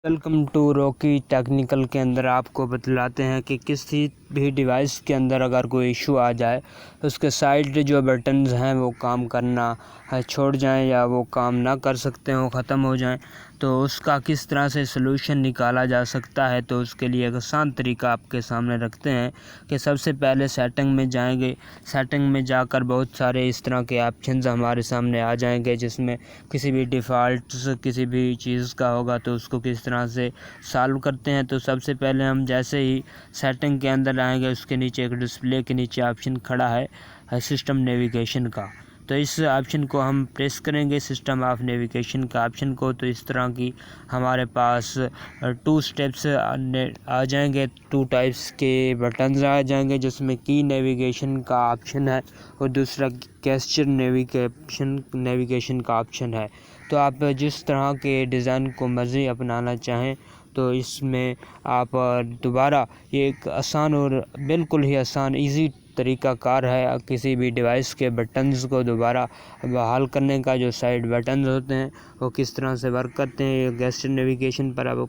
Welcome to Rocky technical کے اندر آپ کو بتلاتے ہیں کہ کسی بھی ڈیوائس کے اندر اگر کوئی ایشو آ جائے اس کے سائڈ جو بٹنز ہیں وہ کام کرنا چھوڑ جائیں یا وہ کام نہ کر سکتے ہوں، ختم ہو جائیں، تو اس کا کس طرح سے سلوشن نکالا جا سکتا ہے۔ تو اس کے لیے ایک آسان طریقہ آپ کے سامنے رکھتے ہیں کہ سب سے پہلے سیٹنگ میں جائیں گے۔ سیٹنگ میں جا کر بہت سارے اس طرح کے آپشنز ہمارے سامنے آ جائیں گے، جس میں کسی بھی ڈیفالٹس کسی بھی چیز کا ہوگا تو اس کو کس طرح سے سالو کرتے ہیں۔ تو سب سے پہلے ہم جیسے ہی سیٹنگ کے اندر آئیں گے، اس کے نیچے ایک ڈسپلے کے نیچے آپشن کھڑا ہے سسٹم نیویگیشن کا، تو اس آپشن کو ہم پریس کریں گے، سسٹم آف نیویگیشن کا آپشن کو۔ تو اس طرح کی ہمارے پاس 2 اسٹیپس آ جائیں گے، 2 ٹائپس کے بٹنز آ جائیں گے، جس میں کی نیویگیشن کا آپشن ہے اور دوسرا گیسچر نیویگیشن کا آپشن ہے۔ تو آپ جس طرح کے ڈیزائن کو مرضی اپنانا چاہیں تو اس میں آپ دوبارہ یہ ایک آسان اور بالکل ہی آسان ایزی طریقہ کار ہے کسی بھی ڈیوائس کے بٹنز کو دوبارہ بحال کرنے کا۔ جو سائڈ بٹنز ہوتے ہیں وہ کس طرح سے ورک کرتے ہیں، یہ گیسچر نیویگیشن پر آپ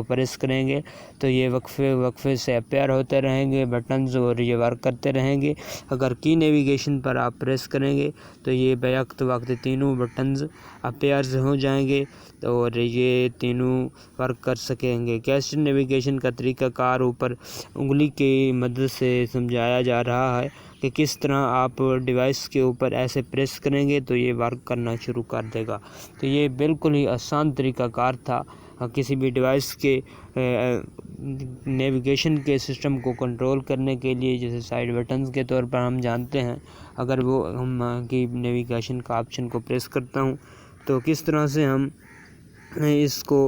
پریس کریں گے تو یہ وقفے سے اپیئر ہوتے رہیں گے بٹنز اور یہ ورک کرتے رہیں گے۔ اگر کی نیویگیشن پر آپ پریس کریں گے تو یہ بیک وقت تینوں بٹنز اپیئرز ہو جائیں گے اور یہ تینوں ورک کر سکیں گے۔ گیسچر نیویگیشن کا طریقہ کار اوپر انگلی کی مدد سے سمجھایا جا رہا ہے کہ کس طرح آپ ڈیوائس کے اوپر ایسے پریس کریں گے تو یہ ورک کرنا شروع کر دے گا۔ تو یہ بالکل ہی آسان طریقہ کار تھا کسی بھی ڈیوائس کے نیویگیشن کے سسٹم کو کنٹرول کرنے کے لیے، جیسے سائڈ بٹنز کے طور پر ہم جانتے ہیں۔ اگر وہ ہم کی نیویگیشن کا آپشن کو پریس کرتا ہوں تو کس طرح سے ہم اس کو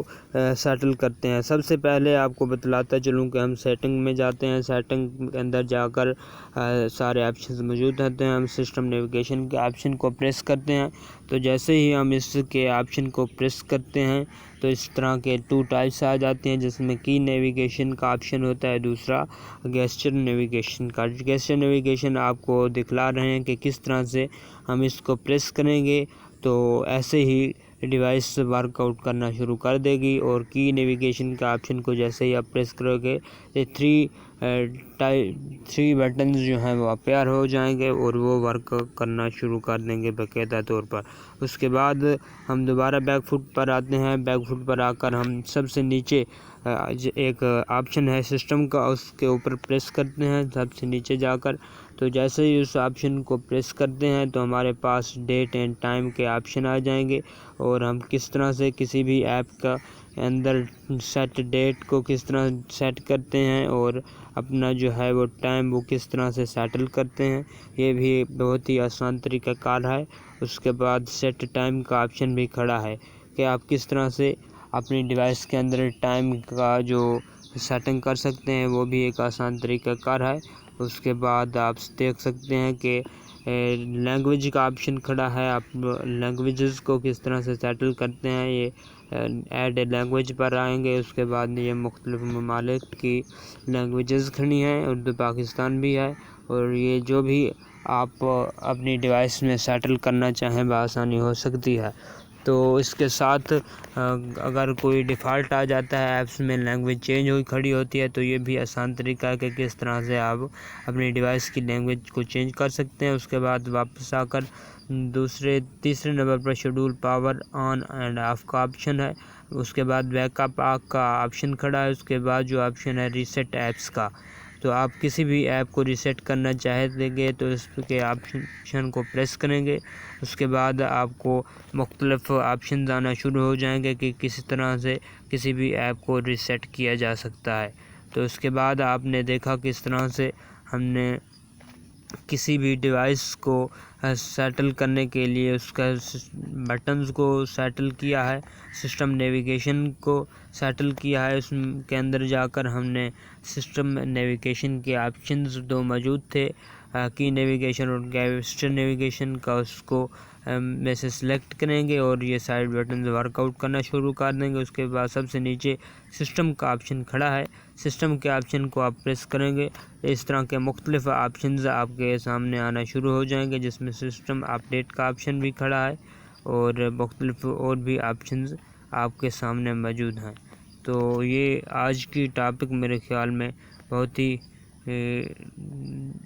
سیٹل کرتے ہیں۔ سب سے پہلے آپ کو بتلاتا چلوں کہ ہم سیٹنگ میں جاتے ہیں، سیٹنگ کے اندر جا کر سارے آپشنز موجود ہوتے ہیں، ہم سسٹم نیویگیشن کے آپشن کو پریس کرتے ہیں۔ تو جیسے ہی ہم اس کے آپشن کو پریس کرتے ہیں تو اس طرح کے 2 ٹائپس آ جاتے ہیں، جس میں کی نیویگیشن کا آپشن ہوتا ہے، دوسرا گیسچر نیویگیشن کا۔ گیسچر نیویگیشن آپ کو دکھلا رہے ہیں کہ کس طرح سے ہم اس کو پریس کریں گے تو ایسے ہی ڈیوائس ورک آؤٹ کرنا شروع کر دے گی، اور کی نیویگیشن کا آپشن کو جیسے ہی آپ پریس کرو گے یہ 3 بٹنز جو ہیں وہ اپیئر ہو جائیں گے اور وہ ورک کرنا شروع کر دیں گے باقاعدہ طور پر۔ اس کے بعد ہم دوبارہ بیک فٹ پر آتے ہیں، بیک فٹ پر آ کر ہم سب سے نیچے ایک آپشن ہے سسٹم کا، اس کے اوپر پریس کرتے ہیں سب سے نیچے جا کر۔ تو جیسے ہی اس آپشن کو پریس کرتے ہیں تو ہمارے پاس ڈیٹ اینڈ ٹائم کے آپشن آ جائیں گے، اور ہم کس طرح سے کسی بھی ایپ کا اندر سیٹ ڈیٹ کو کس طرح سیٹ کرتے ہیں اور اپنا جو ہے وہ ٹائم وہ کس طرح سے سیٹل کرتے ہیں، یہ بھی بہت ہی آسان طریقہ کار ہے۔ اس کے بعد سیٹ ٹائم کا آپشن بھی کھڑا ہے کہ آپ کس طرح سے اپنی ڈیوائس کے اندر ٹائم کا جو سیٹنگ کر سکتے ہیں، وہ بھی ایک آسان طریقہ کار ہے۔ اس کے بعد آپ دیکھ سکتے ہیں کہ لینگویج کا آپشن کھڑا ہے، آپ لینگویجز کو کس طرح سے سیٹل کرتے ہیں، یہ ایڈ لینگویج پر آئیں گے۔ اس کے بعد یہ مختلف ممالک کی لینگویجز کھڑی ہیں، اردو پاکستان بھی ہے، اور یہ جو بھی آپ اپنی ڈیوائس میں سیٹل کرنا چاہیں بآسانی ہو سکتی ہے۔ تو اس کے ساتھ اگر کوئی ڈیفالٹ آ جاتا ہے ایپس میں، لینگویج چینج ہوئی کھڑی ہوتی ہے، تو یہ بھی آسان طریقہ ہے کہ کس طرح سے آپ اپنی ڈیوائس کی لینگویج کو چینج کر سکتے ہیں۔ اس کے بعد واپس آ کر تیسرے number per schedule power on and of کا آپشن ہے، اس کے بعد بیک اپ کا آپشن کھڑا ہے، اس کے بعد جو آپشن ہے ریسیٹ ایپس کا۔ تو آپ کسی بھی ایپ کو ریسیٹ کرنا چاہیں گے تو اس کے آپشن کو پریس کریں گے، اس کے بعد آپ کو مختلف آپشنز آنا شروع ہو جائیں گے کہ کس طرح سے کسی بھی ایپ کو ریسیٹ کیا جا سکتا ہے۔ تو اس کے بعد آپ نے دیکھا کس طرح سے ہم نے کسی بھی ڈیوائس کو سیٹل کرنے کے لیے اس کا بٹنز کو سیٹل کیا ہے، سسٹم نیویگیشن کو سیٹل کیا ہے۔ اس کے اندر جا کر ہم نے سسٹم نیویگیشن کے آپشنز 2 موجود تھے، کی نیویگیشن اور گیسچر نیویگیشن کا، اس کو میں سے سلیکٹ کریں گے اور یہ سائڈ بٹنز ورک آؤٹ کرنا شروع کر دیں گے۔ اس کے بعد سب سے نیچے سسٹم کا آپشن کھڑا ہے، سسٹم کے آپشن کو آپ پریس کریں گے، اس طرح کے مختلف آپشنز آپ کے سامنے آنا شروع ہو جائیں گے، جس میں سسٹم اپڈیٹ کا آپشن بھی کھڑا ہے اور مختلف اور بھی آپشنز آپ کے سامنے موجود ہیں۔ تو یہ آج کی ٹاپک میرے خیال میں بہت ہی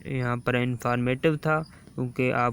یہاں پر انفارمیٹیو تھا، کیونکہ آپ